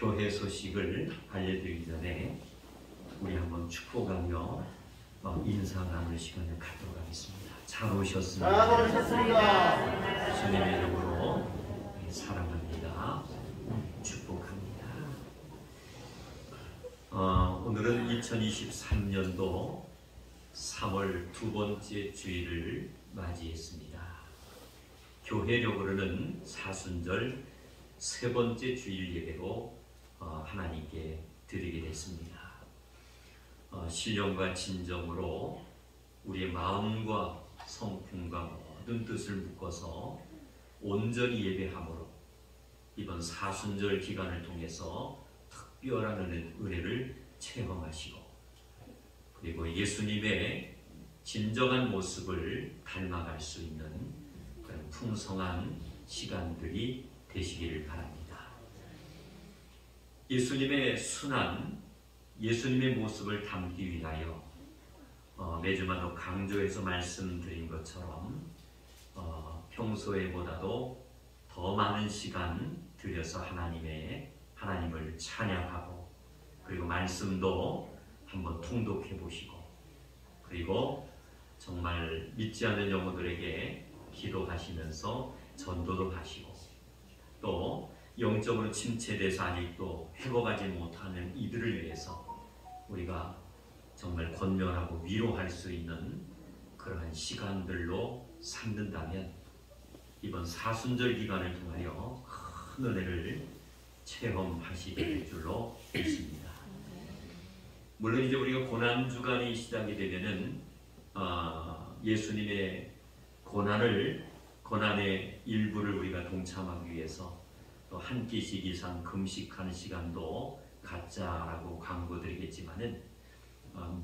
교회 소식을 알려드리기 전에 우리 한번 축복하며 인사 나눌 시간을 갖도록 하겠습니다. 잘 오셨습니다. 잘 오셨습니다. 주님의 이름으로 사랑합니다. 축복합니다. 오늘은 2023년도 3월 두 번째 주일을 맞이했습니다. 교회력으로는 사순절 세 번째 주일 예배로 하나님께 드리게 됐습니다. 신령과 진정으로 우리의 마음과 성품과 모든 뜻을 묶어서 온전히 예배함으로 이번 사순절 기간을 통해서 특별한 은혜를 체험하시고, 그리고 예수님의 진정한 모습을 닮아갈 수 있는 그런 풍성한 시간들이 되시기를 바랍니다. 예수님의 순한 예수님의 모습을 담기 위하여 매주마다 강조해서 말씀드린 것처럼 평소에보다도 더 많은 시간 들여서 하나님을 찬양하고, 그리고 말씀도 한번 통독해 보시고, 그리고 정말 믿지 않는 영혼들에게 기도하시면서 전도도 하시고, 또 영적으로 침체돼서 아직도 회복하지 못하는 이들을 위해서 우리가 정말 권면하고 위로할 수 있는 그러한 시간들로 삼는다면 이번 사순절 기간을 통하여 큰 은혜를 체험하시게 될 줄로 믿습니다. 물론 이제 우리가 고난주간이 시작이 되면은 예수님의 고난의 일부를 우리가 동참하기 위해서 또 한 끼씩 이상 금식하는 시간도 갖자라고 광고드리겠지만은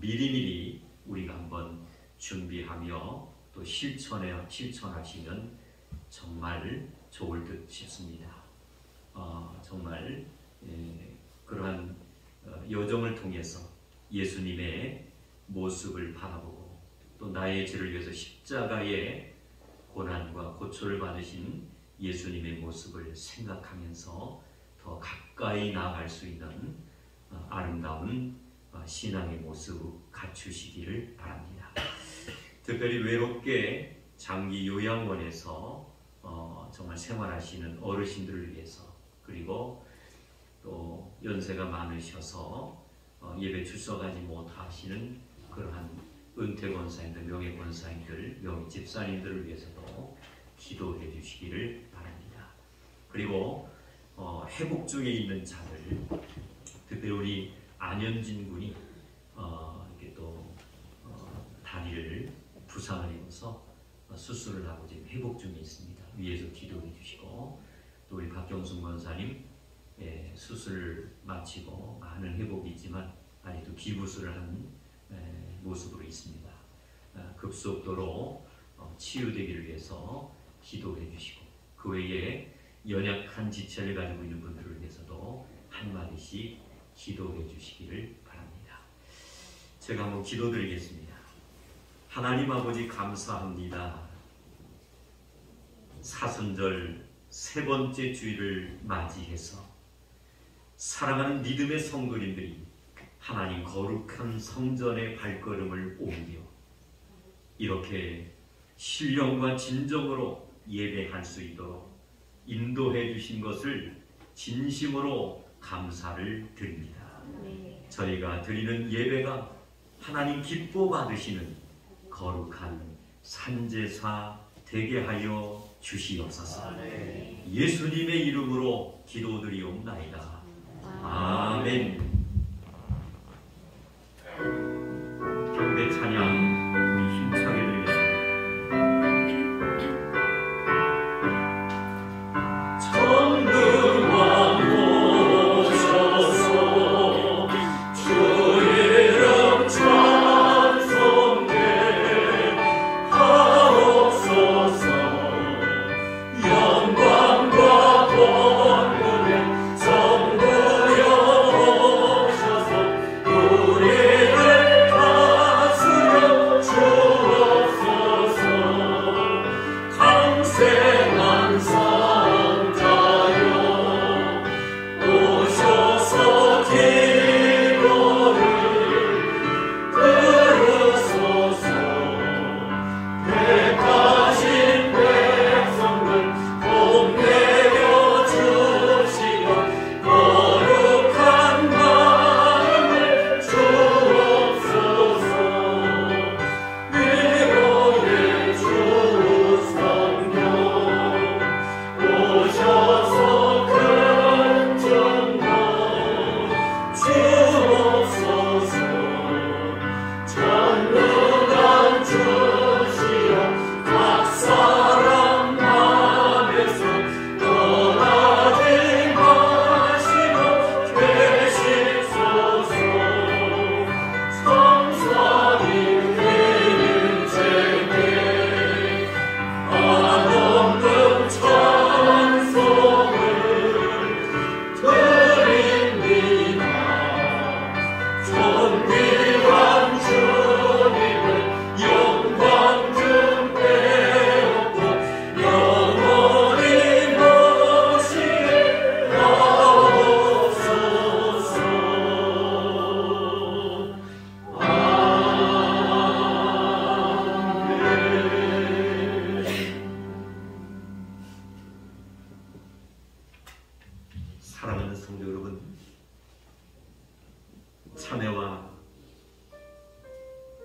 미리미리 우리가 한번 준비하며 또 실천하시면 정말 좋을 듯 싶습니다. 정말 그러한 여정을 통해서 예수님의 모습을 바라보고, 또 나의 죄를 위해서 십자가의 고난과 고초를 받으신 예수님의 모습을 생각하면서 더 가까이 나아갈 수 있는 아름다운 신앙의 모습 갖추시기를 바랍니다. 특별히 외롭게 장기 요양원에서 정말 생활하시는 어르신들을 위해서, 그리고 또 연세가 많으셔서 예배 출석하지 못하시는 그러한 은퇴 권사님들, 명예 권사님들, 명예 집사님들을 위해서도 기도해 주시기를 바랍니다. 그리고 회복 중에 있는 자들, 특별히 우리 안현진 군이 이렇게 또 다리를 부상을 입어서 수술을 하고 지금 회복 중에 있습니다. 위에서 기도해 주시고, 또 우리 박경순 권사님 수술을 마치고 많은 회복이 있지만 아직도 기부술을 하는 모습으로 있습니다. 급속도로 치유되기를 위해서 기도해 주시고, 그 외에 연약한 지체를 가지고 있는 분들을 위해서도 한마디씩 기도해 주시기를 바랍니다. 제가 한번 기도드리겠습니다. 하나님 아버지, 감사합니다. 사순절 세 번째 주일을 맞이해서 사랑하는 믿음의 성도님들이 하나님 거룩한 성전의 발걸음을 옮겨 이렇게 신령과 진정으로 예배할 수 있도록 인도해 주신 것을 진심으로 감사를 드립니다. 저희가 드리는 예배가 하나님 기뻐 받으시는 거룩한 산제사 되게 하여 주시옵소서. 예수님의 이름으로 기도드리옵나이다. 아멘. 경배 찬양 우리 힘차게 드리겠습니다. 영광과 권능의 성도여 사랑하는 성도 여러분, 참회와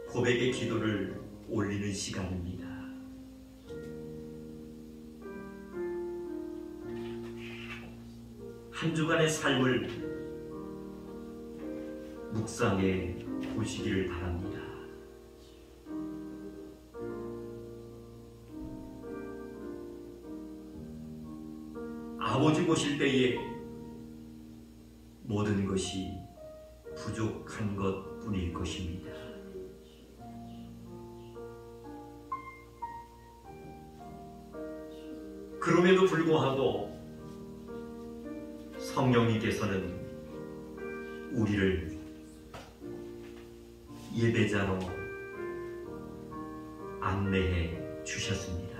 고백의 기도를 올리는 시간입니다. 한 주간의 삶을 묵상해 보시기를 바랍니다. 아버지 보실 때에 모든 것이 부족한 것뿐일 것입니다. 그럼에도 불구하고 성령님께서는 우리를 예배자로 안내해 주셨습니다.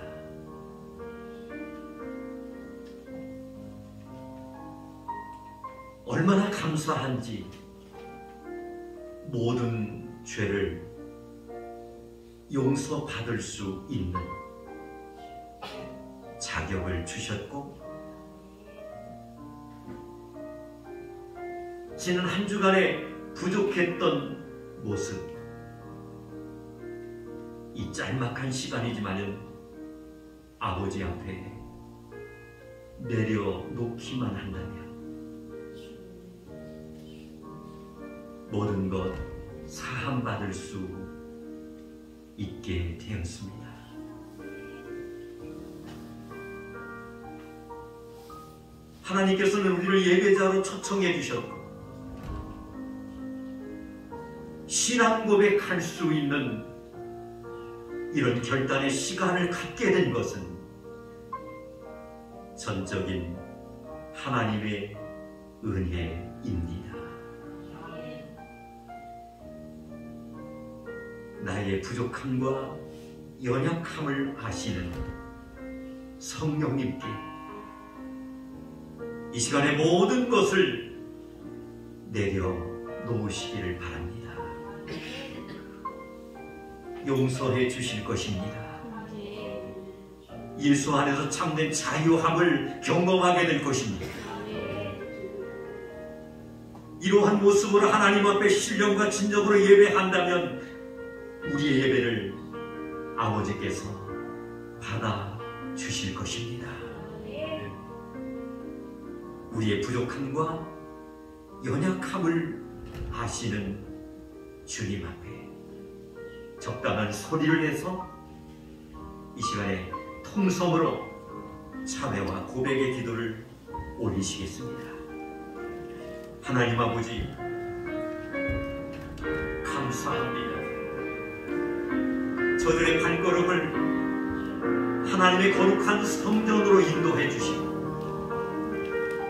얼마나 감사한지 모든 죄를 용서받을 수 있는 자격을 주셨고, 지난 한 주간에 부족했던 모습, 이 짤막한 시간이지만은 아버지 앞에 내려놓기만 한다면 모든 것 사함받을 수 있게 되었습니다. 하나님께서는 우리를 예배자로 초청해 주셨고, 신앙 고백할 수 있는 이런 결단의 시간을 갖게 된 것은 전적인 하나님의 은혜입니다. 나의 부족함과 연약함을 아시는 성령님께 이 시간에 모든 것을 내려놓으시기를 바랍니다. 용서해 주실 것입니다. 예수 안에서 참된 자유함을 경험하게 될 것입니다. 이러한 모습으로 하나님 앞에 신령과 진정으로 예배한다면 우리의 예배를 아버지께서 받아주실 것입니다. 우리의 부족함과 연약함을 아시는 주님 앞에 적당한 소리를 내서 이 시간에 통성으로 참회와 고백의 기도를 올리시겠습니다. 하나님 아버지, 감사합니다. 저들의 발걸음을 하나님의 거룩한 성전으로 인도해 주시고,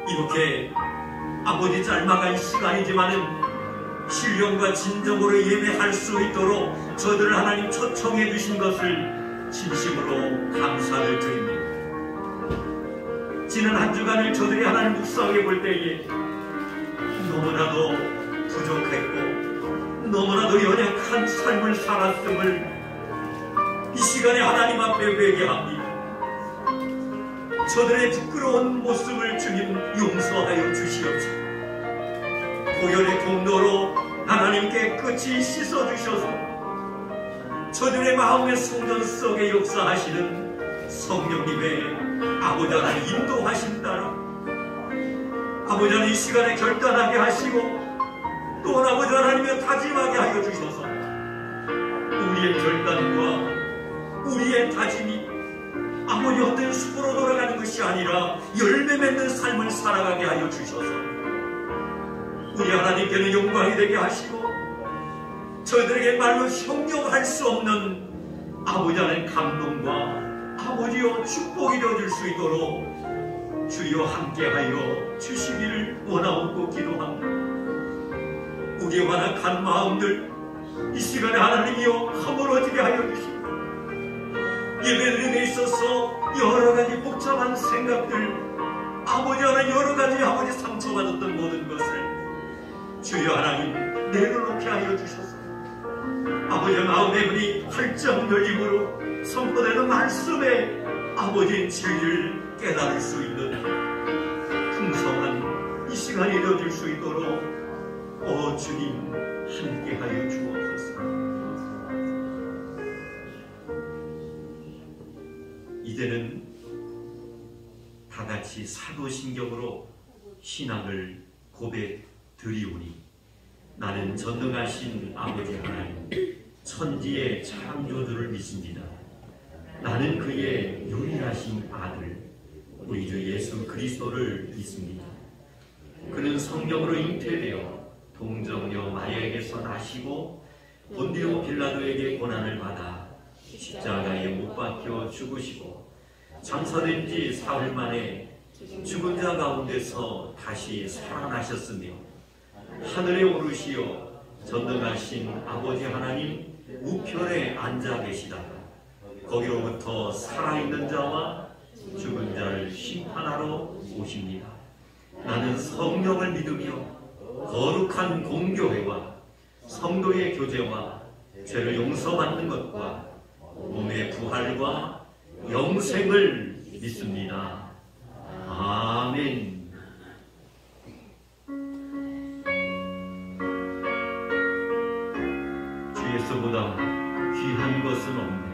이렇게 아버지 짤막한 시간이지만은 신령과 진정으로 예배할 수 있도록 저들을 하나님 초청해 주신 것을 진심으로 감사를 드립니다. 지난 한 주간을 저들이 하나님 묵상해 볼 때에 너무나도 부족했고 너무나도 연약한 삶을 살았음을 이 시간에 하나님 앞에 회개합니다. 저들의 부끄러운 모습을 주님 용서하여 주시옵소서. 보혈의 통로로 하나님께 깨끗이 씻어주셔서 저들의 마음의 성전 속에 역사하시는 성령님의 아버지 하나님 인도하신 따라 아버지 하나님 이 시간에 결단하게 하시고 또한 아버지 하나님의 다짐하게 하여 주셔서 우리의 결단과 우리의 다짐이 아버지 헛된 숲으로 돌아가는 것이 아니라 열매 맺는 삶을 살아가게 하여 주셔서 우리 하나님께는 영광이 되게 하시고 저희들에게 말로 형용할 수 없는 아버지 하나님 감동과 아버지여 축복이 되어줄 수 있도록 주여 함께하여 주시기를 원하옵고 기도합니다. 우리의 완악한 마음들 이 시간에 하나님이여 허물어지게 하여 주시고 예배드림에 있어서 여러 가지 복잡한 생각들 아버지 하나님 여러 가지 아버지 상처받았던 모든 것을 주여 하나님 내려놓게 하여 주셔서 아버지의 마음의 문이 활짝 열림으로 선포되는 말씀에 아버지의 진리를 깨달을 수 있는 풍성한 시간이 이뤄질 수 있도록 주님 함께하여 주옵소서. 이제는 다 같이 사도신경으로 신앙을 고백드리오니 나는 전능하신 아버지 하나님 천지의 창조주를 믿습니다. 나는 그의 유일하신 아들 우리 주 예수 그리스도를 믿습니다. 그는 성령으로 잉태되어 동정녀 마리아에게서 나시고 본디오 빌라도에게 고난을 받아 십자가에 못 박혀 죽으시고 장사된 지 사흘 만에 죽은 자 가운데서 다시 살아나셨으며 하늘에 오르시어 전능하신 아버지 하나님 우편에 앉아 계시다가 거기로부터 살아있는 자와 죽은 자를 심판하러 오십니다. 나는 성령을 믿으며 거룩한 공교회와 성도의 교제와 죄를 용서받는 것과 몸의 부활과 영생을 믿습니다. 아멘. 주 예수보다 귀한 것은 없네.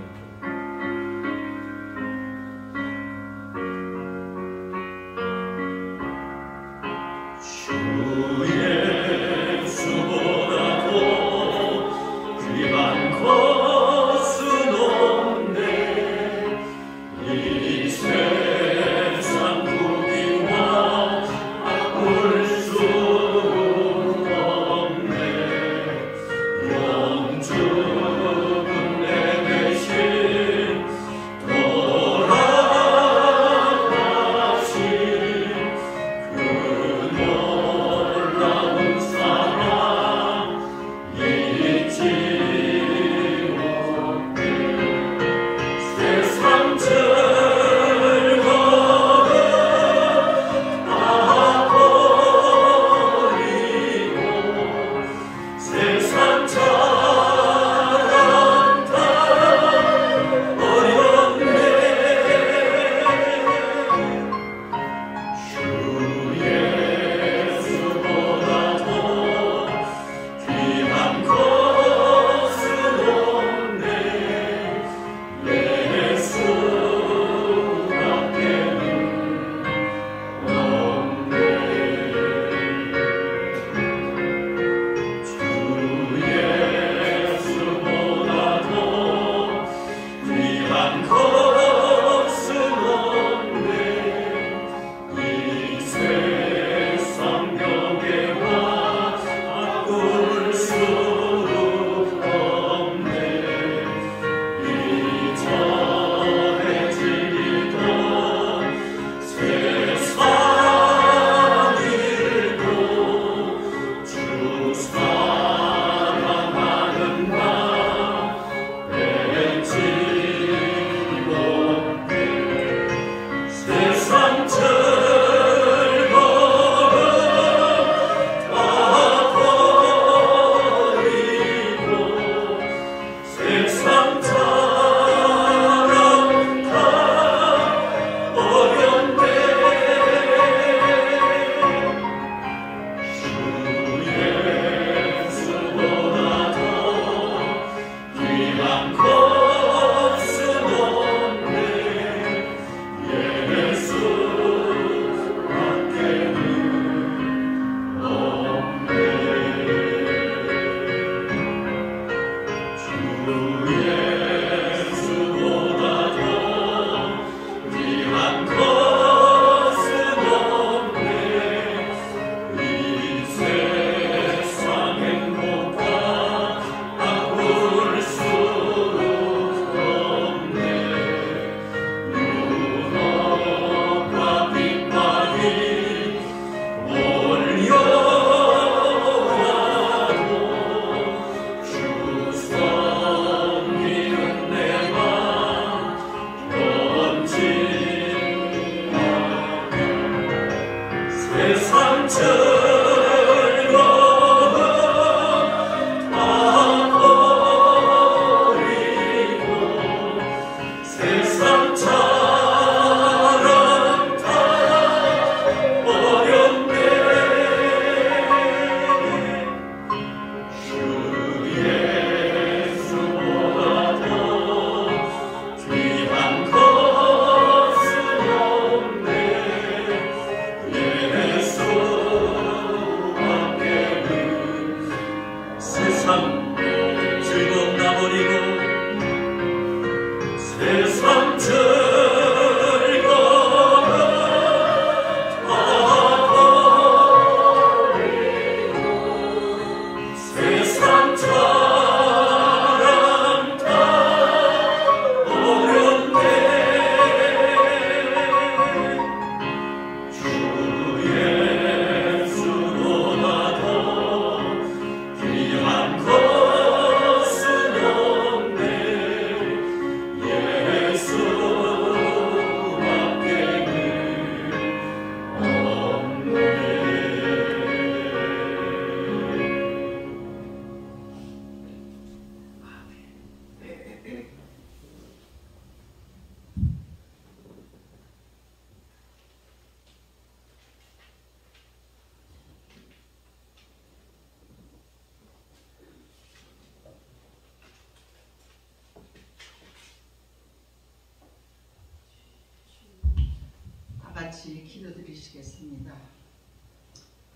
같이 기도드리시겠습니다.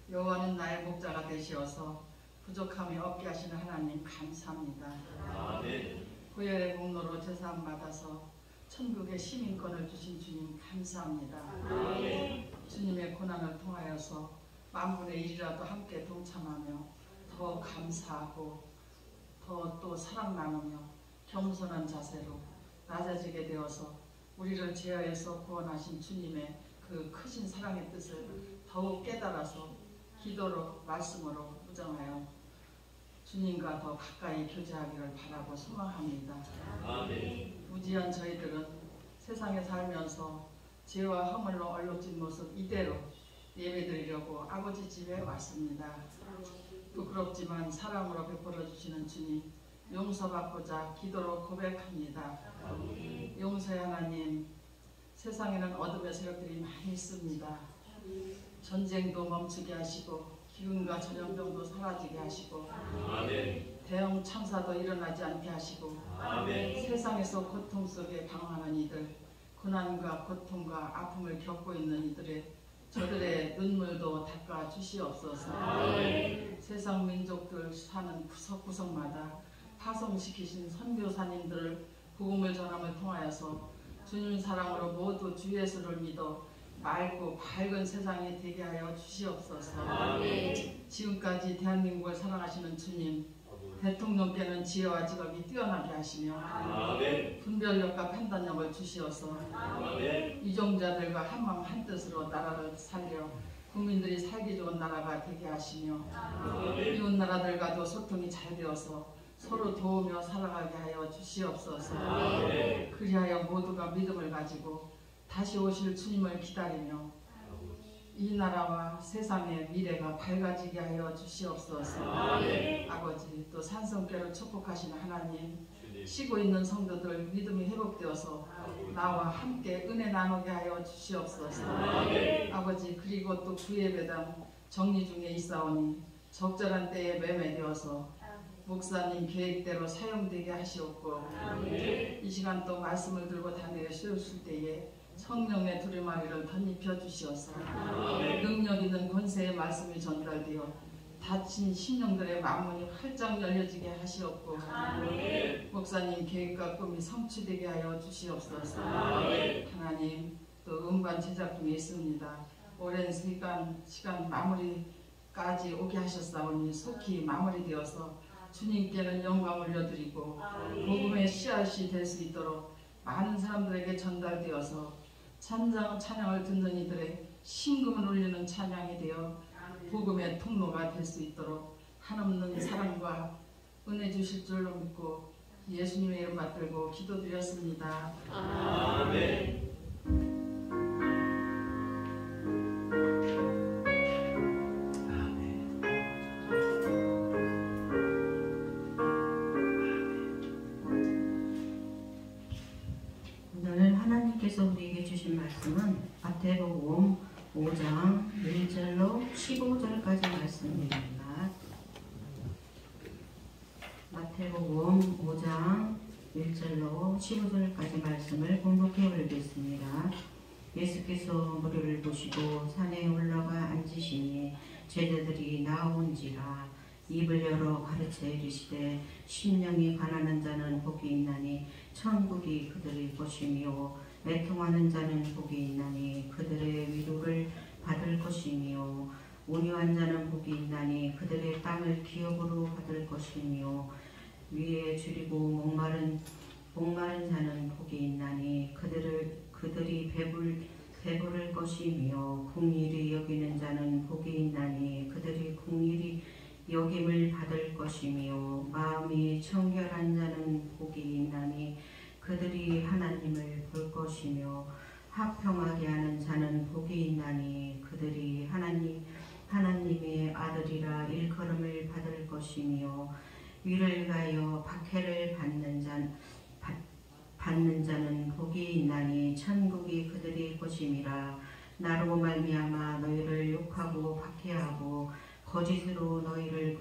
여호와는 나의 목자가 되시어서 부족함이 없게 하시는 하나님 감사합니다. 아멘. 구별의 공로로 제사함 받아서 천국의 시민권을 주신 주님 감사합니다. 아멘. 주님의 고난을 통하여서 만분의 일이라도 함께 동참하며 더 감사하고 더 또 사랑 나누며 겸손한 자세로 낮아지게 되어서 우리를 죄에서 구원하신 주님의 그 크신 사랑의 뜻을 더욱 깨달아서 기도로 말씀으로 무정하여 주님과 더 가까이 교제하기를 바라고 소망합니다. 아멘. 무지한 저희들은 세상에 살면서 죄와 허물로 얼룩진 모습 이대로 예배드리려고 아버지 집에 왔습니다. 부끄럽지만 사랑으로 베풀어 주시는 주님 용서받고자 기도로 고백합니다. 용서의 하나님, 세상에는 어둠의 세력들이 많이 있습니다. 전쟁도 멈추게 하시고 기근과 전염병도 사라지게 하시고 아멘. 대형 참사도 일어나지 않게 하시고 아멘. 세상에서 고통 속에 방황하는 이들, 고난과 고통과 아픔을 겪고 있는 저들의 눈물도 닦아 주시옵소서. 아멘. 세상 민족들 사는 구석구석마다 파송시키신 선교사님들을 복음을 전함을 통하여서 주님 사랑으로 모두 주 예수를 믿어 맑고 밝은 세상이 되게 하여 주시옵소서. 아멘. 지금까지 대한민국을 사랑하시는 주님, 대통령께는 지혜와 직업이 뛰어나게 하시며 아멘. 분별력과 판단력을 주시어서 아멘. 유종자들과 한마음 한뜻으로 나라를 살려 국민들이 살기 좋은 나라가 되게 하시며 아멘. 이웃 나라들과도 소통이 잘 되어서 서로 도우며 살아가게 하여 주시옵소서. 아멘. 그리하여 모두가 믿음을 가지고 다시 오실 주님을 기다리며 이 나라와 세상의 미래가 밝아지게 하여 주시옵소서. 아멘. 아버지, 또 산성교를 축복하시는 하나님, 주님. 쉬고 있는 성도들 믿음이 회복되어서 나와 함께 은혜 나누게 하여 주시옵소서. 아멘. 아버지, 그리고 또 구예배당 정리 중에 있사오니 적절한 때에 매매되어서 목사님 계획대로 사용되게 하시옵고 아멘. 이 시간 또 말씀을 들고 다니게 쉬었을 때에 성령의 두루마리를 덧입혀 주시어서 아멘. 능력 있는 권세의 말씀이 전달되어 다친 심령들의 마음문이 활짝 열려지게 하시옵고 아멘. 목사님 계획과 꿈이 성취되게 하여 주시옵소서. 아멘. 하나님, 또 음반 제작 중에 있습니다. 오랜 시간 마무리까지 오게 하셨사오니 속히 마무리되어서 주님께는 영광 올려드리고 복음의 씨앗이 될 수 있도록 많은 사람들에게 전달되어서 찬양을 듣는 이들의 심금을 울리는 찬양이 되어 복음의 통로가 될 수 있도록 한없는 사랑과 은혜 주실 줄로 믿고 예수님의 이름 받들고 기도드렸습니다. 아멘. 오늘 하나님께서 우리에게 주신 말씀은 마태복음 5장 1절로 15절까지 말씀입니다. 마태복음 5장 1절로 15절까지 말씀을 봉독해 올리겠습니다. 예수께서 무리를 보시고 산에 올라가 앉으시니 제자들이 나온지라 입을 열어 가르쳐 이르시되 심령이 가난한 자는 복이 있나니 천국이 그들의 것이며 애통하는 자는 복이 있나니 그들의 위로를 받을 것이며 온유한 자는 복이 있나니 그들의 땅을 기업으로 받을 것이며 위에 줄이고 목마른 자는 복이 있나니 그들이 배부를 것이며 긍휼히 여기는 자는 복이 있나니 그들이 긍휼히 여김을 받을 것이며 마음이 청결한 자는 복이 있나니 그들이 하나님을 볼 것이며 화평하게 하는 자는 복이 있나니 그들이 하나님의 아들이라 일컬음을 받을 것이며 위를 가하여 박해를 받는 자는 복이 있나니 천국이 그들의 것임이라. 나로 말미암아 너희를 욕하고 박해하고 거짓으로 너희를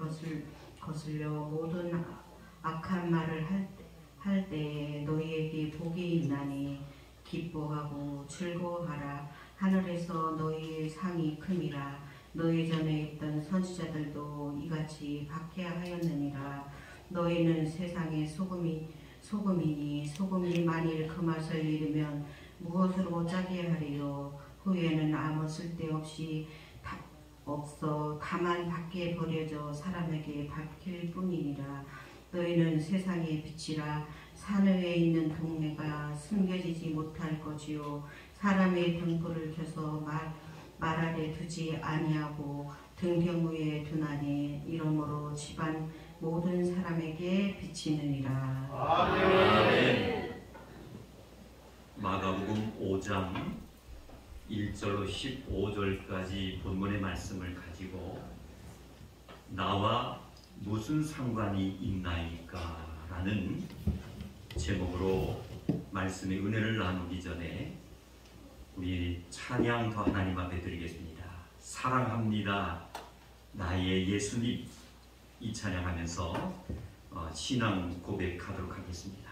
거슬려 모든 악한 말을 할 때에 너희에게 복이 있나니 기뻐하고 즐거워하라. 하늘에서 너희의 상이 큼이라. 너희 전에 있던 선지자들도 이같이 박해하였느니라. 너희는 세상의 소금이니 소금이 만일 그 맛을 잃으면 무엇으로 짜게 하리요. 후에는 아무 쓸데없이 없어 다만 밖에 버려져 사람에게 밟힐 뿐이니라. 너희는 세상의 빛이라. 산 위에 있는 동네가 숨겨지지 못할 것이요 사람의 등불을 켜서 말 아래 두지 아니하고 등경 위에 두나니 이러므로 집안 모든 사람에게 비치느니라. 아멘. 마가복음 5장 1절로 15절까지 본문의 말씀을 가지고 나와 무슨 상관이 있나이까 라는 제목으로 말씀의 은혜를 나누기 전에 우리 찬양 더 하나님 앞에 드리겠습니다. 사랑합니다 나의 예수님, 이 찬양하면서 신앙 고백하도록 하겠습니다.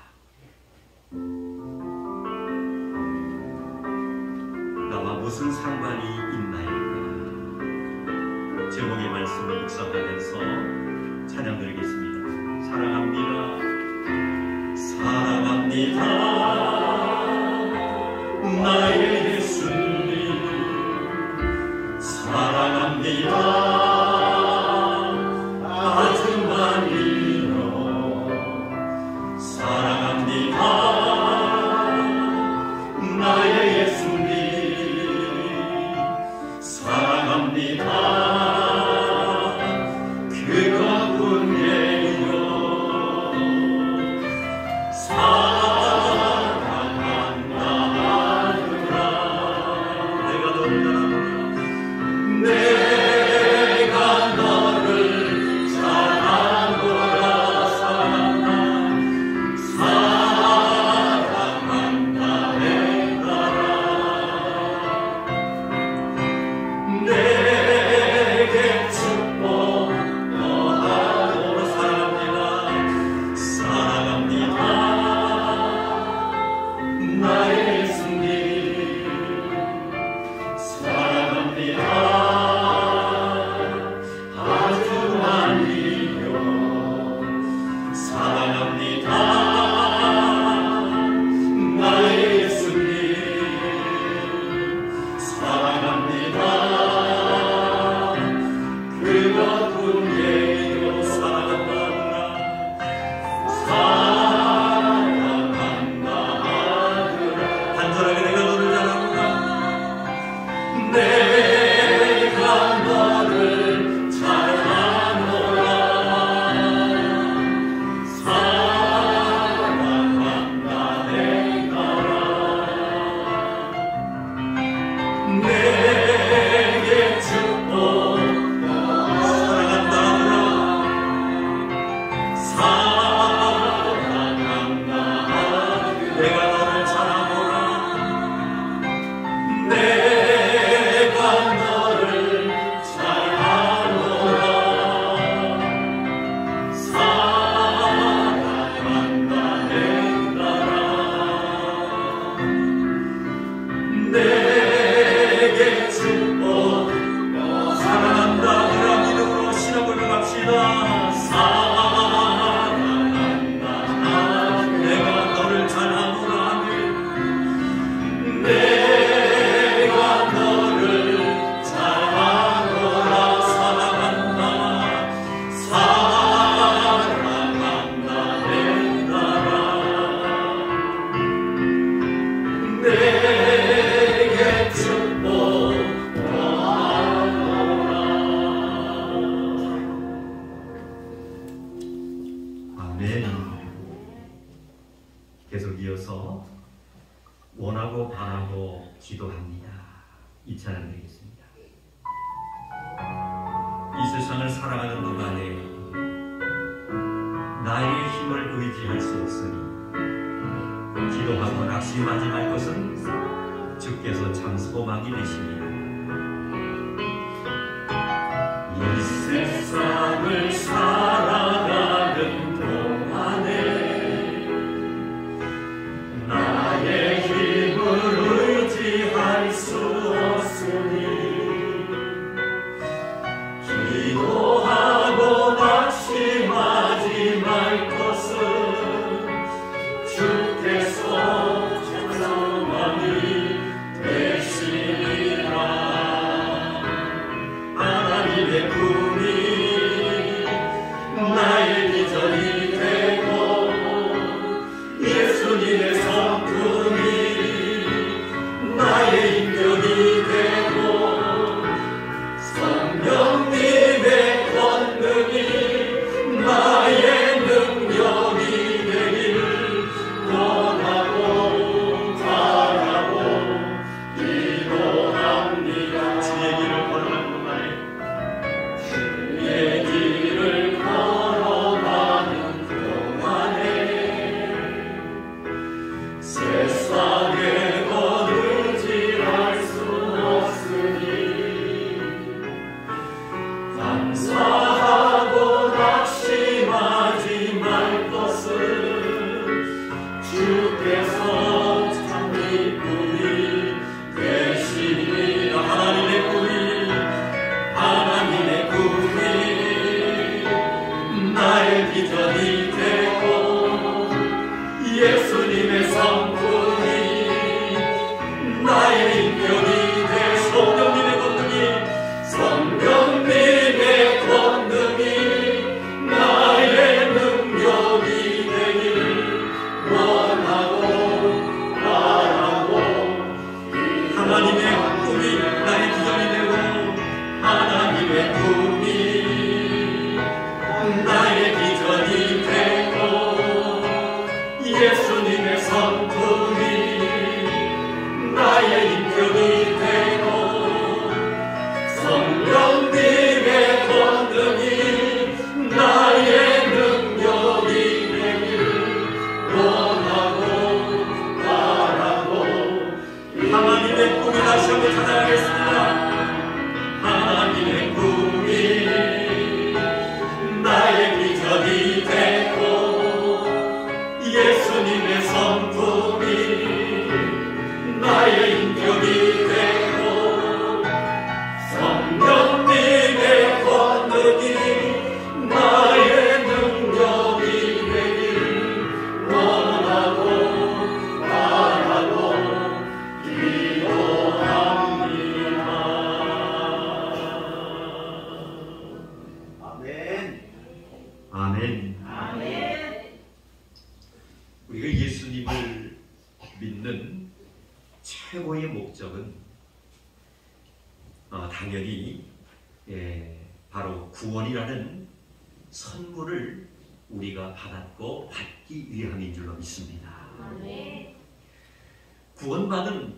나와 무슨 상관이 있나이까 제목의 말씀을 묵상하면서 찬양 드리겠습니다. 사랑합니다 사랑합니다 나의 예수님 사랑합니다 아주 많이요 사랑합니다 나의 예수님 사랑합니다 그것뿐이에요 계속 이어서 원하고 바라고 기도합니다. 이 찬양 드리겠습니다. 이 세상을 살아가는 동안에 나의 힘을 의지할 수 없으니 기도하고 낙심하지 말 것은 주께서 참 소망이 되십니다. 이 세상을 살아가는 동안에 나의 힘을 의지할 수 당연히 바로 구원이라는 선물을 우리가 받았고 받기 위함인 줄로 믿습니다. 구원받은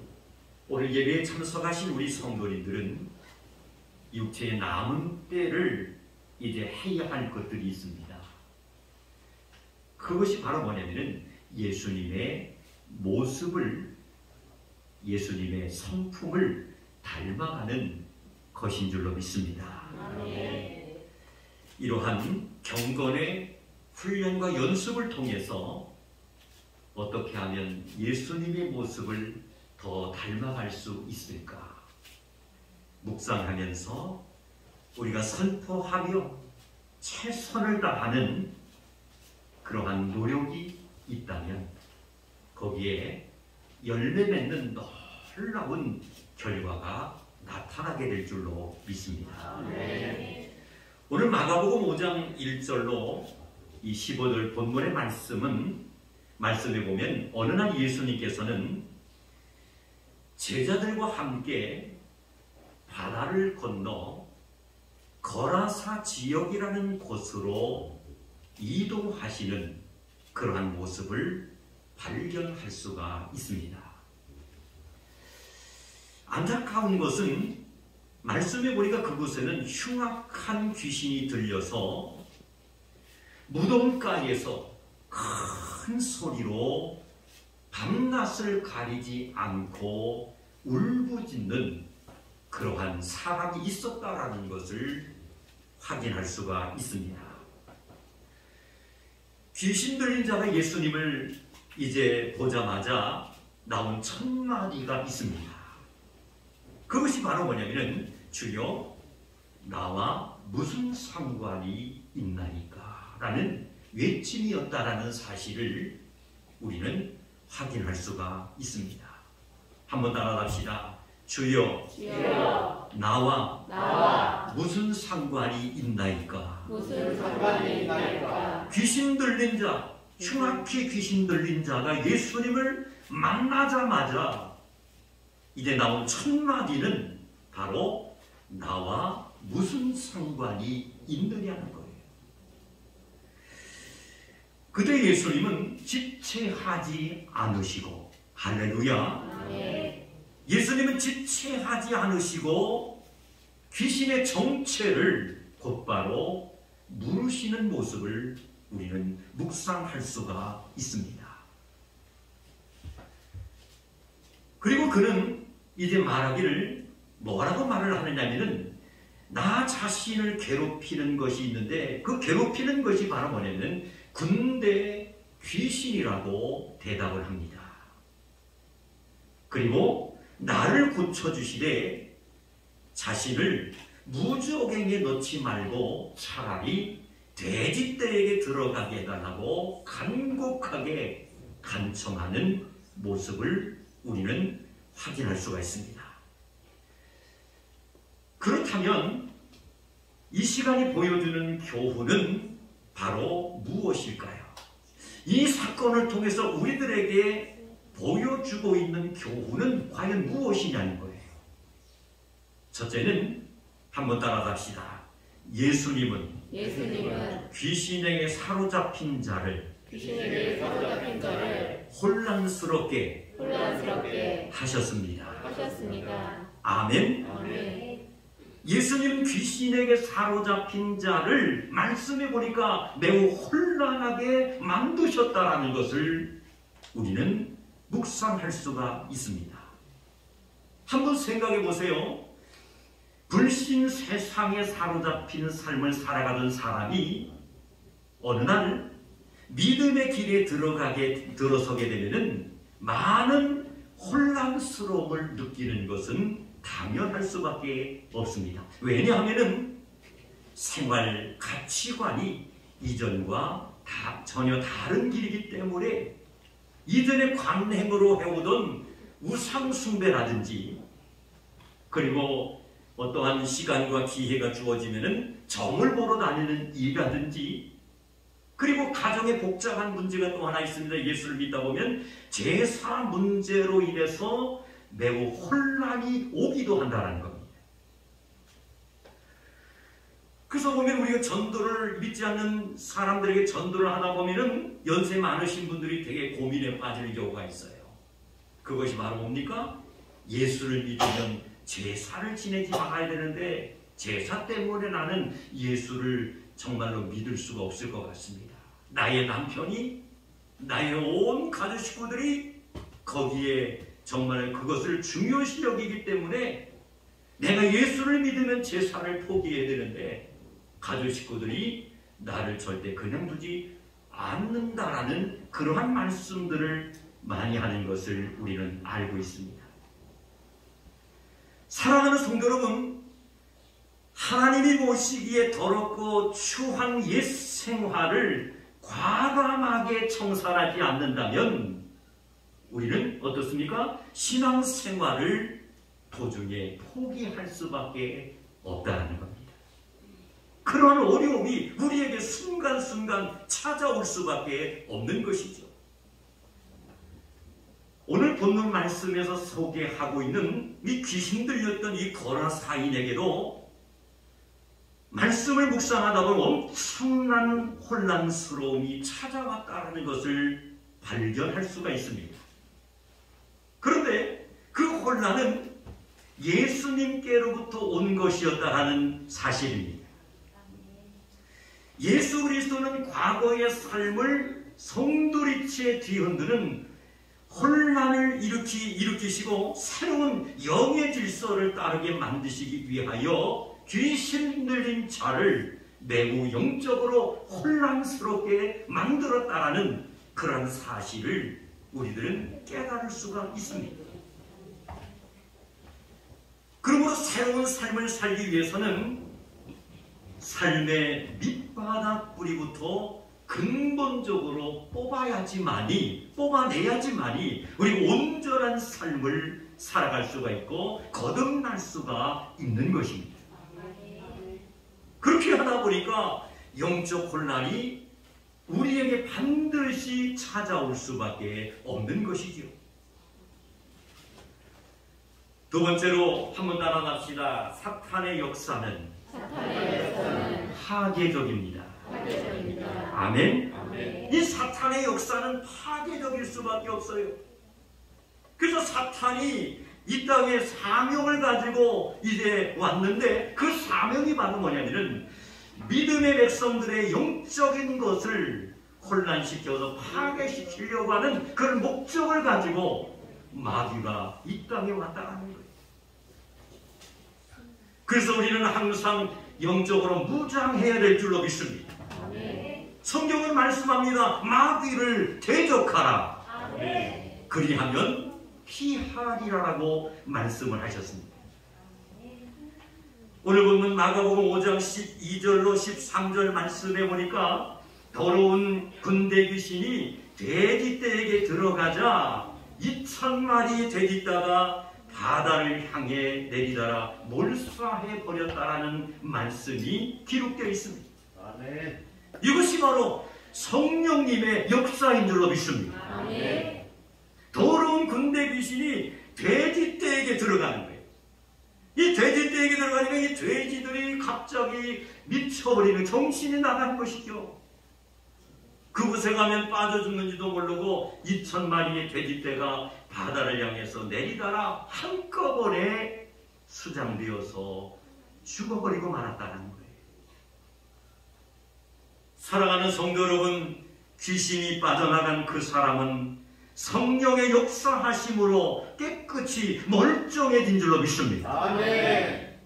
오늘 예배에 참석하신 우리 성도님들은 육체의 남은 때를 이제 해야 할 것들이 있습니다. 그것이 바로 뭐냐면은 예수님의 모습을, 예수님의 성품을 닮아가는 것인 줄로 믿습니다. 이러한 경건의 훈련과 연습을 통해서 어떻게 하면 예수님의 모습을 더 닮아갈 수 있을까? 묵상하면서 우리가 선포하며 최선을 다하는 그러한 노력이 있다면 거기에 열매 맺는 놀라운 결과가 나타나게 될 줄로 믿습니다. 오늘 마가복음 5장 1절로 이 15절 본문의 말씀에 보면 어느 날 예수님께서는 제자들과 함께 바다를 건너 거라사 지역이라는 곳으로 이동하시는 그러한 모습을 발견할 수가 있습니다. 안타까운 것은 말씀해 보니까 그곳에는 흉악한 귀신이 들려서 무덤가에서 큰 소리로 밤낮을 가리지 않고 울부짖는 그러한 사람이 있었다라는 것을 확인할 수가 있습니다. 귀신 들린 자가 예수님을 이제 보자마자 나온 첫 마디가 있습니다. 그것이 바로 뭐냐면은 주여 나와 무슨 상관이 있나이까 라는 외침이었다라는 사실을 우리는 확인할 수가 있습니다. 한번 따라합시다. 주여, 나와 무슨 상관이 있나이까? 귀신 들린 자, 흉악히 귀신 들린 자가 예수님을 만나자마자 이제 나온 첫 마디는 바로 나와 무슨 상관이 있느냐는 거예요. 그때 예수님은 지체하지 않으시고, 할렐루야. 예수님은 지체하지 않으시고 귀신의 정체를 곧바로 물으시는 모습을 우리는 묵상할 수가 있습니다. 그리고 그는 이제 말하기를 뭐라고 말을 하느냐면은 나 자신을 괴롭히는 것이 있는데 그 괴롭히는 것이 바로 뭐냐면 군대 귀신이라고 대답을 합니다. 그리고 나를 고쳐주시되 자신을 무저갱에 넣지 말고 차라리 돼지떼에게 들어가게 해달라고 간곡하게 간청하는 모습을 우리는 확인할 수가 있습니다. 그렇다면 이 시간이 보여주는 교훈은 바로 무엇일까요? 이 사건을 통해서 우리들에게 보여주고 있는 교훈은 과연 무엇이냐는 거예요. 첫째는 한번 따라갑시다. 예수님은 귀신에게 사로잡힌 자를 혼란스럽게 하셨습니다. 아멘. 예수님 귀신에게 사로잡힌 자를 말씀해 보니까 매우 혼란하게 만드셨다라는 것을 우리는 묵상할 수가 있습니다. 한번 생각해 보세요. 불신 세상에 사로잡힌 삶을 살아가던 사람이 어느 날 믿음의 길에 들어서게 되면은 많은 혼란스러움을 느끼는 것은 당연할 수밖에 없습니다. 왜냐하면은 생활 가치관이 이전과 전혀 다른 길이기 때문에 이전의 관행으로 해오던 우상숭배라든지 그리고 어떠한 시간과 기회가 주어지면은 점을 보러 다니는 일이라든지 그리고 가정에 복잡한 문제가 또 하나 있습니다. 예수를 믿다 보면 제사 문제로 인해서 매우 혼란이 오기도 한다는 겁니다. 그래서 보면 우리가 전도를 믿지 않는 사람들에게 전도를 하다 보면은 연세 많으신 분들이 되게 고민에 빠질 경우가 있어요. 그것이 바로 뭡니까? 예수를 믿으면 제사를 지내지 말아야 되는데 제사 때문에 나는 예수를 정말로 믿을 수가 없을 것 같습니다. 나의 남편이, 나의 온 가족 식구들이 거기에 정말 그것을 중요시 여기기 때문에 내가 예수를 믿으면 제사를 포기해야 되는데 가족 식구들이 나를 절대 그냥 두지 않는다라는 그러한 말씀들을 많이 하는 것을 우리는 알고 있습니다. 사랑하는 성도 여러분, 하나님이 보시기에 더럽고 추한 옛 생활을 과감하게 청산하지 않는다면 우리는 어떻습니까? 신앙생활을 도중에 포기할 수밖에 없다는 겁니다. 그러한 어려움이 우리에게 순간순간 찾아올 수밖에 없는 것이죠. 오늘 본문 말씀에서 소개하고 있는 이 귀신 들렸던 이 거라사인에게도 말씀을 묵상하다 보면 엄청난 혼란스러움이 찾아왔다는 것을 발견할 수가 있습니다. 그런데 그 혼란은 예수님께로부터 온 것이었다는 사실입니다. 예수 그리스도는 과거의 삶을 송두리째 뒤흔드는 혼란을 일으키시고 새로운 영의 질서를 따르게 만드시기 위하여 귀신 들린 자를 매우 영적으로 혼란스럽게 만들었다라는 그런 사실을 우리들은 깨달을 수가 있습니다. 그러므로 새로운 삶을 살기 위해서는 삶의 밑바닥 뿌리부터 근본적으로 뽑아내야지만이 우리가 온전한 삶을 살아갈 수가 있고 거듭날 수가 있는 것입니다. 그렇게 하다 보니까 영적 혼란이 우리에게 반드시 찾아올 수밖에 없는 것이죠. 두 번째로 한번 따라갑시다. 사탄의 역사는 파괴적입니다. 아멘. 이 사탄의 역사는 파괴적일 수밖에 없어요. 그래서 사탄이 이 땅에 사명을 가지고 이제 왔는데 그 사명이 바로 뭐냐면은 믿음의 백성들의 영적인 것을 혼란시켜서 파괴시키려고 하는 그런 목적을 가지고 마귀가 이 땅에 왔다는 거예요. 그래서 우리는 항상 영적으로 무장해야 될 줄로 믿습니다. 성경은 말씀합니다. 마귀를 대적하라. 그리하면 피하리라라고 말씀을 하셨습니다. 오늘 보면 마가복음 5장 12절로 13절 말씀해 보니까 더러운 군대 귀신이 돼지떼에게 들어가자 2,000마리 돼지떼가 바다를 향해 내리다가 몰사해 버렸다라는 말씀이 기록되어 있습니다. 아멘. 이것이 바로 성령님의 역사인 줄로 믿습니다. 아멘. 더러운 군대 귀신이 돼지떼에게 들어가는 거예요. 이 돼지떼에게 들어가니까 이 돼지들이 갑자기 미쳐버리는 정신이 나가는 것이죠. 그곳에 가면 빠져 죽는지도 모르고 2,000마리의 돼지떼가 바다를 향해서 내리다가 한꺼번에 수장되어서 죽어버리고 말았다는 거예요. 사랑하는 성도 여러분, 귀신이 빠져나간 그 사람은 성령의 역사하심으로 깨끗이 멀쩡해진 줄로 믿습니다. 아멘.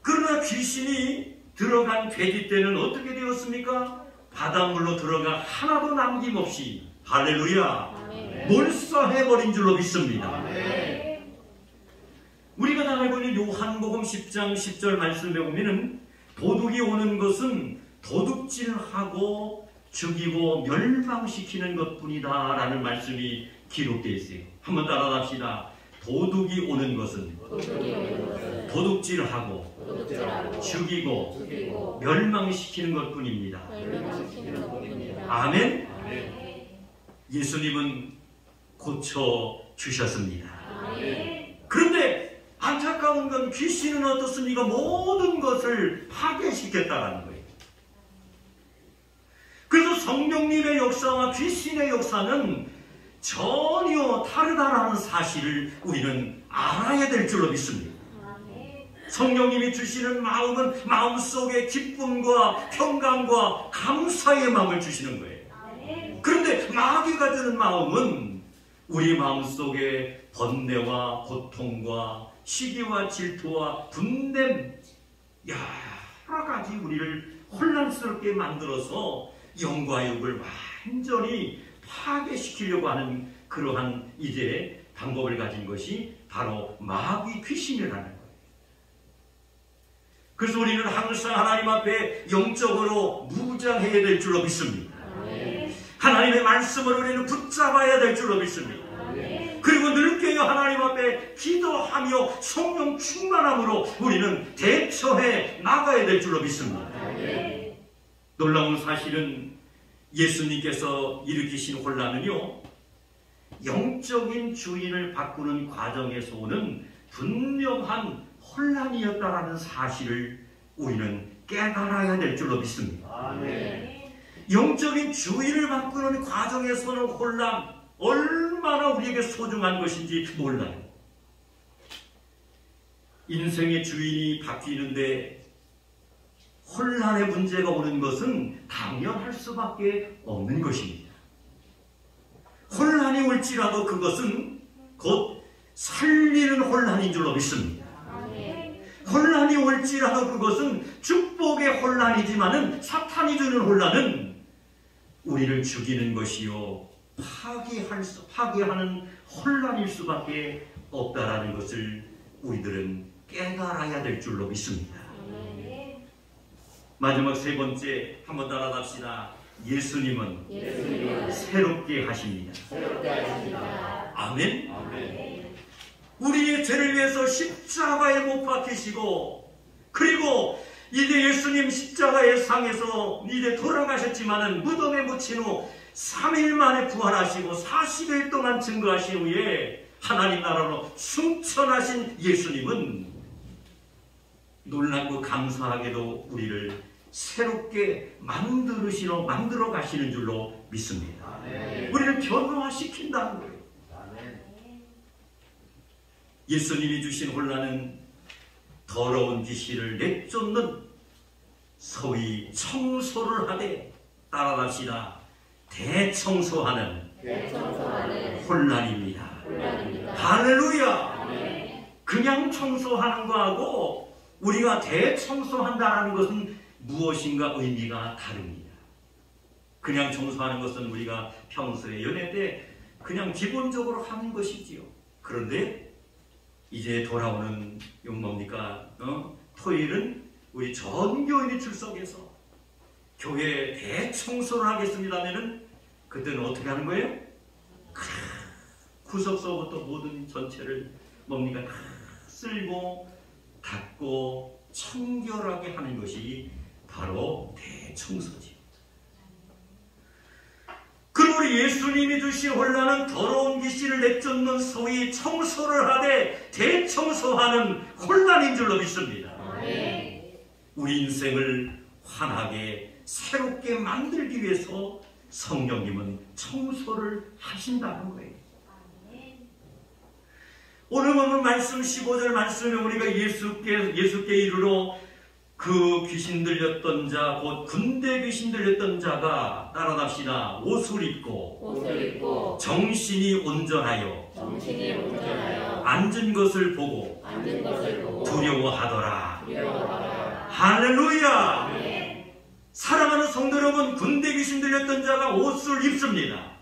그러나 귀신이 들어간 돼지떼는 어떻게 되었습니까? 바닷물로 들어가 하나도 남김없이 할렐루야 몰사해버린 줄로 믿습니다. 아멘. 우리가 다 알고 있는 요한복음 10장 10절 말씀에 보면은 도둑이 오는 것은 도둑질하고 죽이고 멸망시키는 것뿐이다 라는 말씀이 기록되어 있어요. 한번 따라합시다. 도둑이 오는 것은 도둑질하고 죽이고 멸망시키는 것뿐입니다. 아멘. 예수님은 고쳐주셨습니다. 그런데 안타까운 놀라운 건 귀신은 어떻습니까? 모든 것을 파괴시켰다라는 거예요. 그래서 성령님의 역사와 귀신의 역사는 전혀 다르다라는 사실을 우리는 알아야 될 줄로 믿습니다. 성령님이 주시는 마음은 마음속에 기쁨과 평강과 감사의 마음을 주시는 거예요. 그런데 마귀가 드는 마음은 우리 마음속에 번뇌와 고통과 시기와 질투와 분냄, 여러 가지 우리를 혼란스럽게 만들어서 영과 육을 완전히 파괴시키려고 하는 그러한 이제 방법을 가진 것이 바로 마귀 귀신이라는 거예요. 그래서 우리는 항상 하나님 앞에 영적으로 무장해야 될 줄로 믿습니다. 하나님의 말씀을 우리는 붙잡아야 될 줄로 믿습니다. 그리고 늘게요 하나님 앞에 기도하며 성령 충만함으로 우리는 대처해 나가야 될 줄로 믿습니다. 놀라운 사실은 예수님께서 일으키신 혼란은요, 영적인 주인을 바꾸는 과정에서 오는 분명한 혼란이었다라는 사실을 우리는 깨달아야 될 줄로 믿습니다. 영적인 주인을 바꾸는 과정에서는 혼란, 얼마나 우리에게 소중한 것인지 몰라요. 인생의 주인이 바뀌는데 혼란의 문제가 오는 것은 당연할 수밖에 없는 것입니다. 혼란이 올지라도 그것은 곧 살리는 혼란인 줄로 믿습니다. 혼란이 올지라도 그것은 축복의 혼란이지만은 사탄이 주는 혼란은 우리를 죽이는 것이요 파괴하는 혼란일 수밖에 없다라는 것을 우리들은 깨달아야 될 줄로 믿습니다. 마지막 세 번째 한번 따라갑시다. 예수님은 새롭게 하십니다. 아멘. 우리의 죄를 위해서 십자가에 못 박히시고, 그리고 이제 예수님 십자가의 상에서 이제 돌아가셨지만은 무덤에 묻힌 후 3일 만에 부활하시고 40일 동안 증거하신 후에 하나님 나라로 승천하신 예수님은 놀랍고 감사하게도 우리를 새롭게 만들어 가시는 줄로 믿습니다. 우리를 변화시킨다는 거예요. 예수님이 주신 혼란은 더러운 귀신을 내쫓는 소위 청소를 하되, 따라갑시다. 대청소하는 혼란입니다. 할렐루야. 그냥 청소하는 거하고 우리가 대청소한다는 것은 무엇인가 의미가 다릅니다. 그냥 청소하는 것은 우리가 평소에 연애 때 그냥 기본적으로 하는 것이지요. 그런데 이제 돌아오는 뭡니까? 토요일은 우리 전 교인이 출석해서 교회 대청소를 하겠습니다 하면은 그때는 어떻게 하는 거예요? 구석서부터 모든 전체를 뭡니까? 쓸고 닦고 청결하게 하는 것이 바로 대청소지. 그리고 우리 예수님이 주신 혼란은 더러운 귀신을 내쫓는 소위 청소를 하되 대청소하는 혼란인 줄로 믿습니다. 우리 인생을 환하게 새롭게 만들기 위해서 성령님은 청소를 하신다는 거예요. 오늘 보면 말씀 15절 말씀에 우리가 예수께 이르러 그 귀신 들렸던 자, 곧 군대 귀신 들렸던 자가, 따라갑시다. 옷을 입고 정신이 온전하여 앉은 것을 보고 두려워하더라. 할렐루야. 사랑하는 성도 여러분, 군대 귀신 들렸던 자가 옷을 입습니다.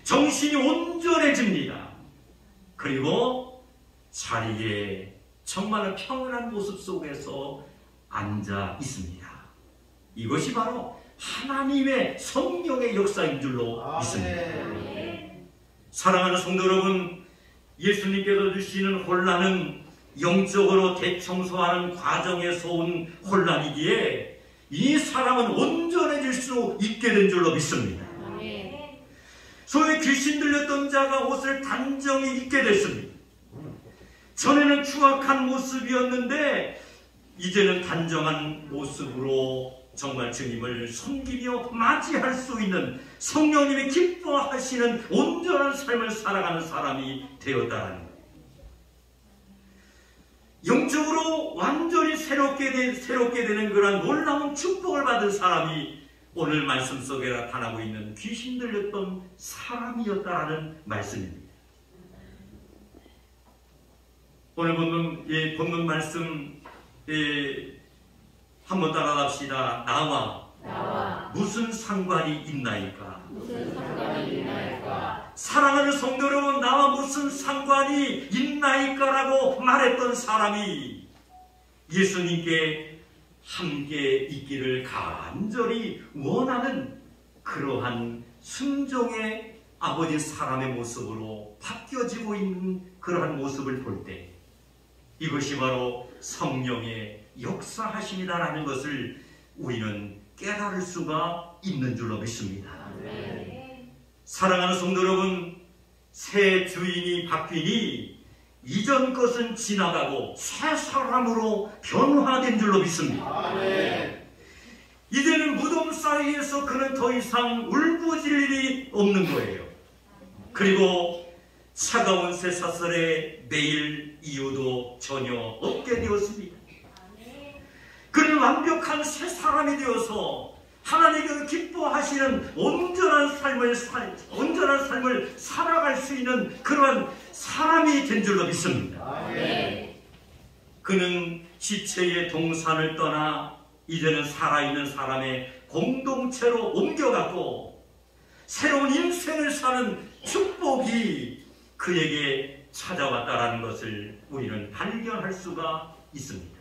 정신이 온전해집니다. 그리고 자리에 정말 평안한 모습 속에서 앉아 있습니다. 이것이 바로 하나님의 성령의 역사인 줄로 믿습니다. 사랑하는 성도 여러분, 예수님께서 주시는 혼란은 영적으로 대청소하는 과정에서 온 혼란이기에 이 사람은 온전해질 수 있게 된 줄로 믿습니다. 소위 귀신 들렸던 자가 옷을 단정히 입게 됐습니다. 전에는 추악한 모습이었는데 이제는 단정한 모습으로 정말 주님을 섬기며 맞이할 수 있는, 성령님이 기뻐하시는 온전한 삶을 살아가는 사람이 되었다는 거예요. 영적으로 완전히 새롭게 되는 그런 놀라운 축복을 받은 사람이 오늘 말씀 속에 나타나고 있는 귀신 들렸던 사람이었다라는 말씀입니다. 오늘 본문 말씀 한번 따라합시다. 나와 무슨 상관이 있나이까? 사랑하는 성도 여러분, 나와 무슨 상관이 있나이까라고 말했던 사람이 예수님께 함께 있기를 간절히 원하는 그러한 순종의 아버지 사람의 모습으로 바뀌어지고 있는 그러한 모습을 볼 때 이것이 바로 성령의 역사하심이다라는 것을 우리는 깨달을 수가 있는 줄로 믿습니다. 사랑하는 성도 여러분, 새 주인이 바뀌니 이전 것은 지나가고 새 사람으로 변화된 줄로 믿습니다. 이제는 무덤 사이에서 그는 더 이상 울부짖을 일이 없는 거예요. 그리고 차가운 쇠사슬에 매일 이유도 전혀 없게 되었습니다. 그는 완벽한 새 사람이 되어서 하나님께서 기뻐하시는 온전한 삶을 살아갈 수 있는 그러한 사람이 된 줄로 믿습니다. 그는 지체의 동산을 떠나 이제는 살아있는 사람의 공동체로 옮겨갔고 새로운 인생을 사는 축복이 그에게 찾아왔다라는 것을 우리는 발견할 수가 있습니다.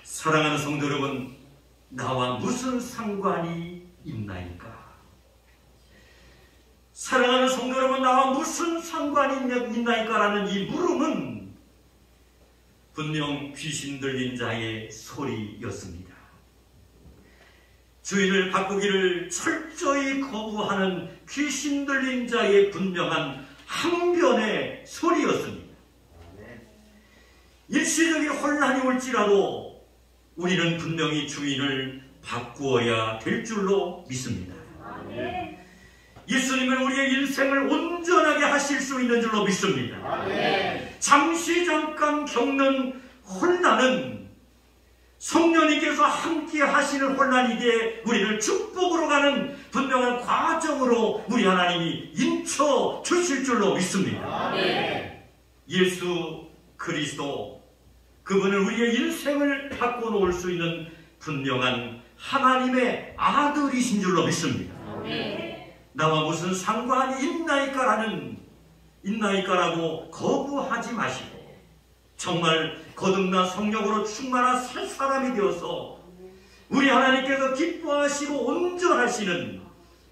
사랑하는 성도 여러분, 나와 무슨 상관이 있나이까? 사랑하는 성도 여러분, 나와 무슨 상관이 있나이까라는 이 물음은 분명 귀신 들린 자의 소리였습니다. 주인을 바꾸기를 철저히 거부하는 귀신 들린 자의 분명한 항변의 소리였습니다. 일시적인 혼란이 올지라도 우리는 분명히 주인을 바꾸어야 될 줄로 믿습니다. 예수님은 우리의 인생을 온전하게 하실 수 있는 줄로 믿습니다. 잠시 잠깐 겪는 혼란은 성령님께서 함께 하시는 혼란이기에 우리를 축복으로 가는 분명한 과정으로 우리 하나님이 인쳐 주실 줄로 믿습니다. 예수 그리스도, 그분은 우리의 인생을 바꿔놓을 수 있는 분명한 하나님의 아들이신 줄로 믿습니다. 나와 무슨 상관이 있나이까라고 거부하지 마시고 정말 거듭나 성령으로 충만한 새 사람이 되어서 우리 하나님께서 기뻐하시고 온전하시는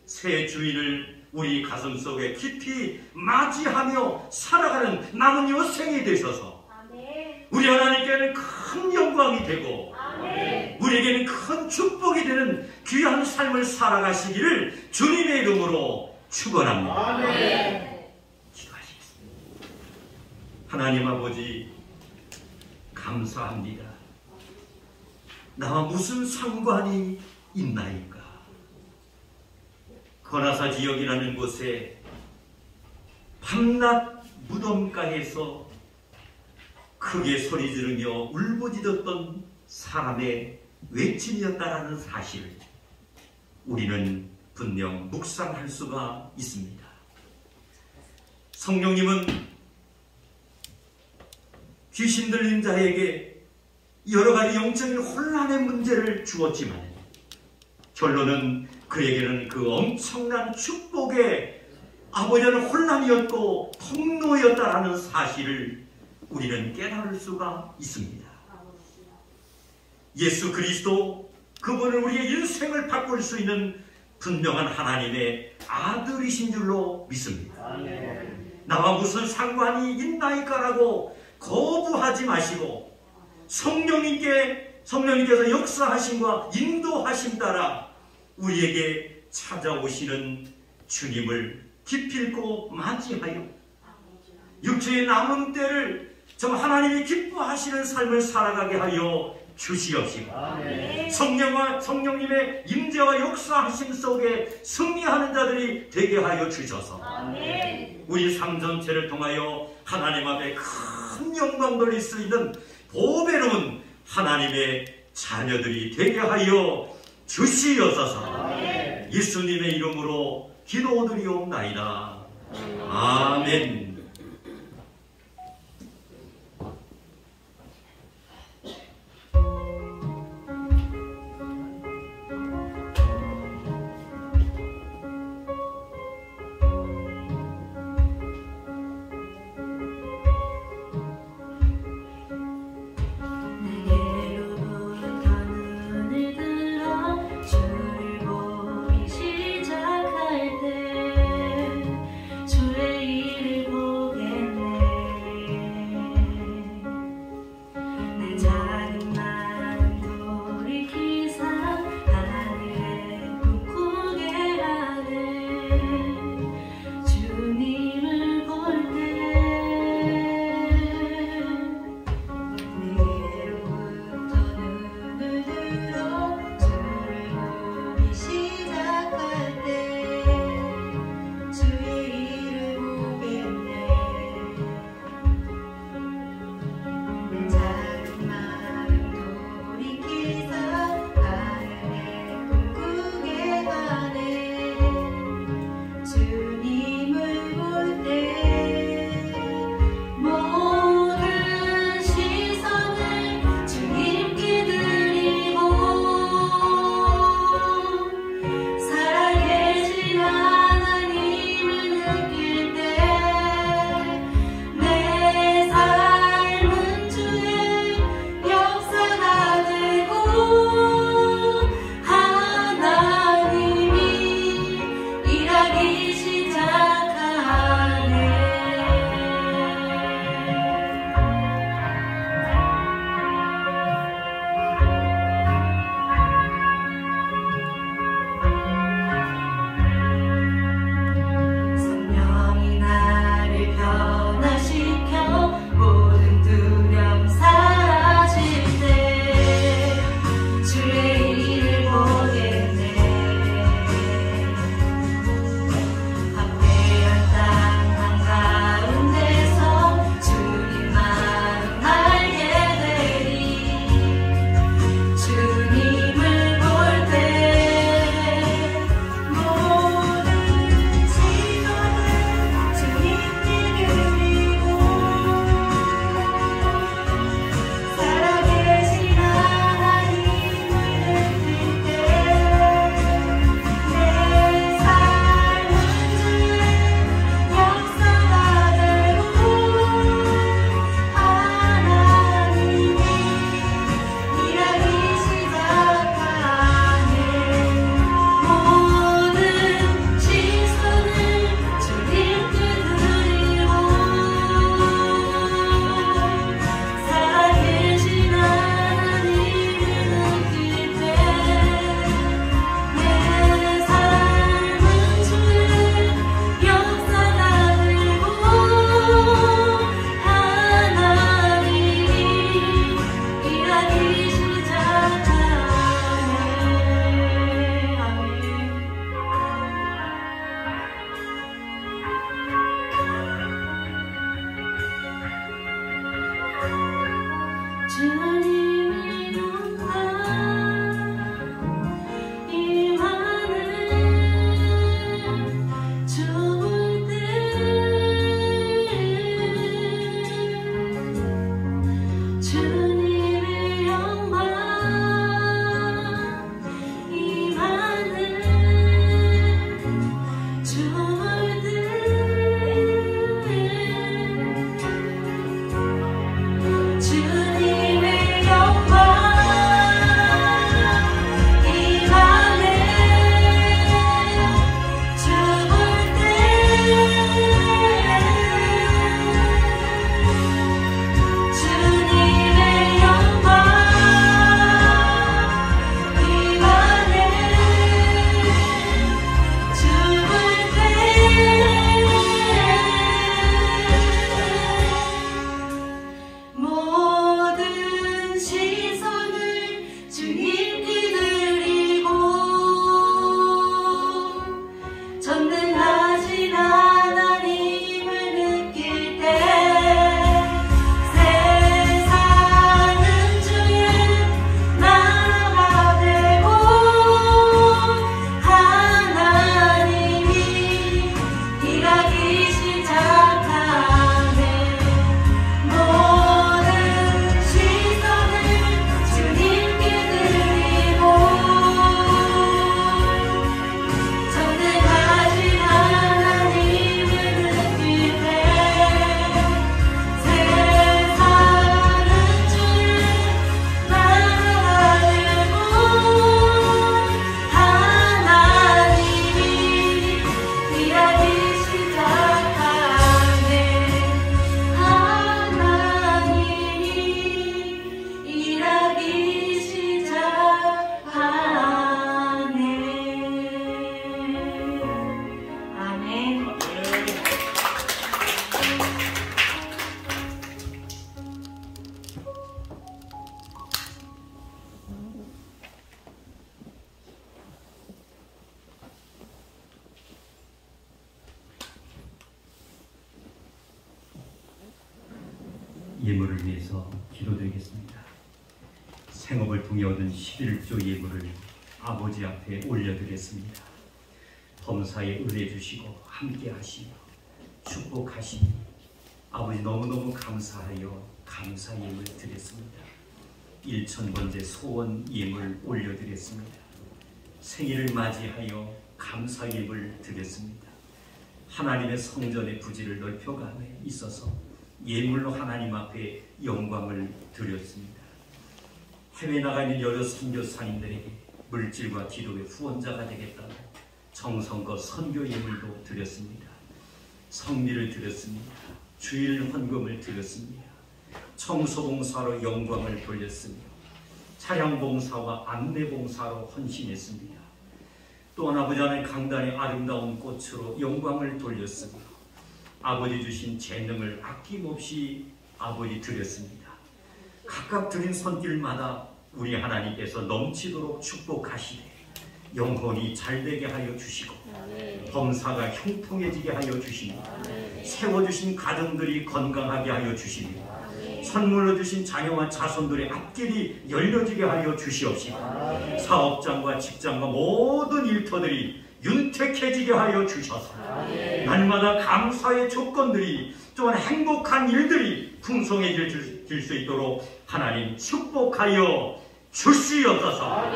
새 주인을 우리 가슴속에 깊이 맞이하며 살아가는 남은 여생이 되셔서 우리 하나님께는 큰 영광이 되고 우리에게는 큰 축복이 되는 귀한 삶을 살아가시기를 주님의 이름으로 축원합니다. 기도하시겠습니다. 하나님 아버지, 감사합니다. 나와 무슨 상관이 있나이까? 거나사 지역이라는 곳에 밤낮 무덤가에서 크게 소리 지르며 울부짖었던 사람의 외침이었다라는 사실을 우리는 분명 묵상할 수가 있습니다. 성령님은 귀신 들린 자에게 여러 가지 영적인 혼란의 문제를 주었지만 결론은 그에게는 그 엄청난 축복의 아버지는 혼란이었고 통로였다라는 사실을 우리는 깨달을 수가 있습니다. 예수 그리스도, 그분은 우리의 인생을 바꿀 수 있는 분명한 하나님의 아들이신 줄로 믿습니다. 나와 무슨 상관이 있나이까라고 거부하지 마시고 성령님께서 역사하심과 인도하심 따라 우리에게 찾아오시는 주님을 기필코 맞이하여 육체의 남은 때를 좀 하나님이 기뻐하시는 삶을 살아가게 하여 주시옵시고 아멘. 성령님의 임재와 역사하심 속에 승리하는 자들이 되게 하여 주셔서 아멘. 우리 삶 전체를 통하여 하나님 앞에 큰 영광 돌릴 수 있는 보배로운 하나님의 자녀들이 되게 하여 주시옵소서. 아멘. 예수님의 이름으로 기도드리옵나이다. 아멘. 주를 보기 시작할 때 주의 일을 예물을 위해서 기도드리겠습니다. 생업을 통해 얻은 11조 예물을 아버지 앞에 올려드렸습니다. 범사에 은혜 주시고 함께 하시며 축복하시니 아버지 너무너무 감사하여 감사 예물 드렸습니다. 1000번째 소원 예물 올려드렸습니다. 생일을 맞이하여 감사 예물 드렸습니다. 하나님의 성전의 부지를 넓혀감에 있어서 예물로 하나님 앞에 영광을 드렸습니다. 해외 나가 있는 여러 선교사님들에게 물질과 기도의 후원자가 되겠다고 정성껏 선교 예물도 드렸습니다. 성미를 드렸습니다. 주일 헌금을 드렸습니다. 청소봉사로 영광을 돌렸으며 차량봉사와 안내봉사로 헌신했습니다. 또한 아버지 하나님 강단의 아름다운 꽃으로 영광을 돌렸으며 아버지 주신 재능을 아낌없이 아버지 드렸습니다. 각각 드린 손길마다 우리 하나님께서 넘치도록 축복하시되 영혼이 잘되게 하여 주시고 범사가 형통해지게 하여 주시며 세워주신 가정들이 건강하게 하여 주시며 선물로 주신 자녀와 자손들의 앞길이 열려지게 하여 주시옵시고 사업장과 직장과 모든 일터들이 윤택해지게 하여 주셔서 날마다 감사의 조건들이 또한 행복한 일들이 풍성해질 수 있도록 하나님 축복하여 주시옵소서.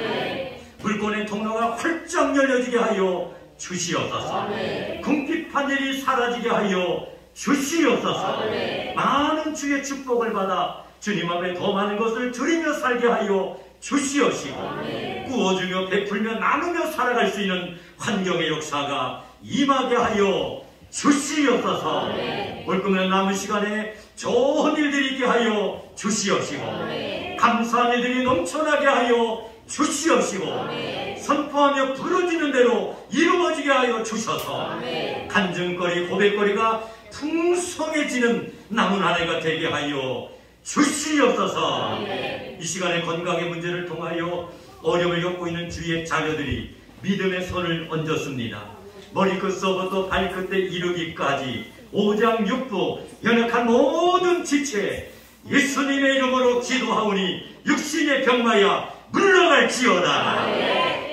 물건의 통로가 활짝 열려지게 하여 주시옵소서. 궁핍한 일이 사라지게 하여 주시옵소서. 많은 주의 축복을 받아 주님 앞에 더 많은 것을 드리며 살게 하여 주시옵시고 꾸어주며 베풀며 나누며 살아갈 수 있는 환경의 역사가 임하게 하여 주시옵소서. 올 거면 남은 시간에 좋은 일들이 있게 하여 주시옵시고 감사한 일들이 넘쳐나게 하여 주시옵시고 선포하며 부러지는 대로 이루어지게 하여 주셔서 간증거리 고백거리가 풍성해지는 남은 한 해가 되게 하여 주시옵소서. 이 시간에 건강의 문제를 통하여 어려움을 겪고 있는 주의 자녀들이 믿음의 손을 얹었습니다. 머리끝서부터 발끝에 이르기까지 5장 6부 연약한 모든 지체 예수님의 이름으로 기도하오니 육신의 병마야 물러갈지어다.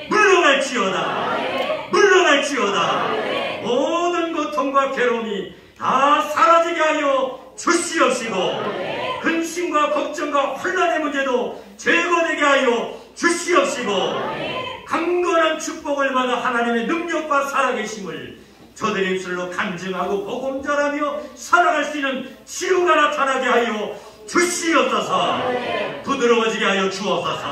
물러갈지어다. 물러갈지어다. 모든 고통과 괴로움이 다 사라지게 하여 주시옵시고 근심과 걱정과 혼란의 문제도 제거되게 하여 주시옵시고 강건한 축복을 받아 하나님의 능력과 살아계심을 저들의 입술로 간증하고 복음 전하며 살아갈 수 있는 치유가 나타나게 하여 주시옵소서. 부드러워지게 하여 주옵소서.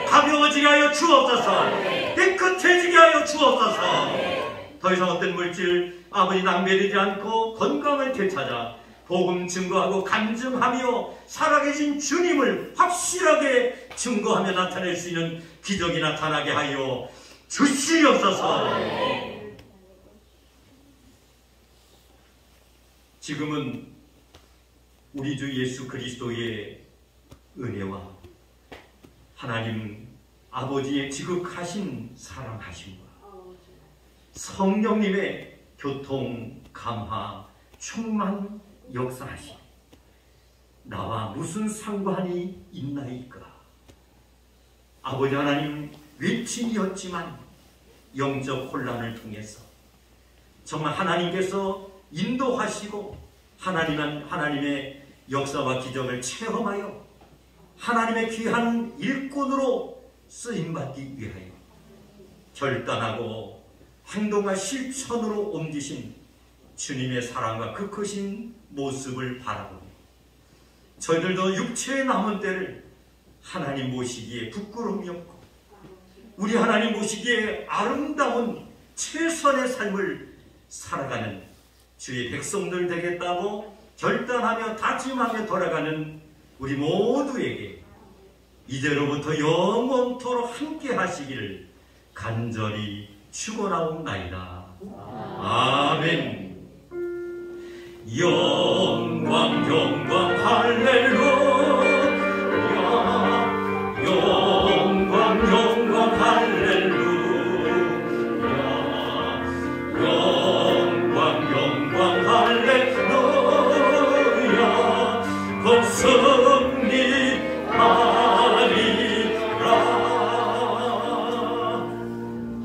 가벼워지게 하여 주옵소서. 깨끗해지게 하여 주옵소서. 더 이상 어떤 물질 아버지 낭비되지 않고 건강을 되찾아 복음 증거하고 간증하며 살아계신 주님을 확실하게 증거하며 나타낼 수 있는 기적이 나타나게 하여 주시옵소서. 지금은 우리 주 예수 그리스도의 은혜와 하나님 아버지의 지극하신 사랑하심과 성령님의 교통, 감화, 충만, 역사하심 나와 무슨 상관이 있나이까. 아버지 하나님 외침이었지만 영적 혼란을 통해서 정말 하나님께서 인도하시고 하나님의 역사와 기적을 체험하여 하나님의 귀한 일꾼으로 쓰임받기 위하여 결단하고 행동과 실천으로 옮기신 주님의 사랑과 그 크신 모습을 바라보며 저희들도 육체의 남은 때를 하나님 모시기에 부끄러움이 없고 우리 하나님 모시기에 아름다운 최선의 삶을 살아가는 주의 백성들 되겠다고 결단하며 다짐하며 돌아가는 우리 모두에게 이제로부터 영원토록 함께 하시기를 간절히 축원하옵나이다. 아멘. 영광 영광 할렐루야. 영광 영광 할렐루야. 영광 영광 할렐루야.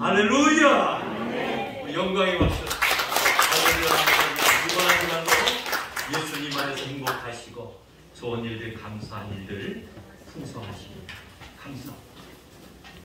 할렐루야! 우리 영광의 박수. 할렐루야! 이번 한 주간도 예수님 안에서 행복하시고 좋은 일들, 감사한 일들 풍성하시길 감사합니다.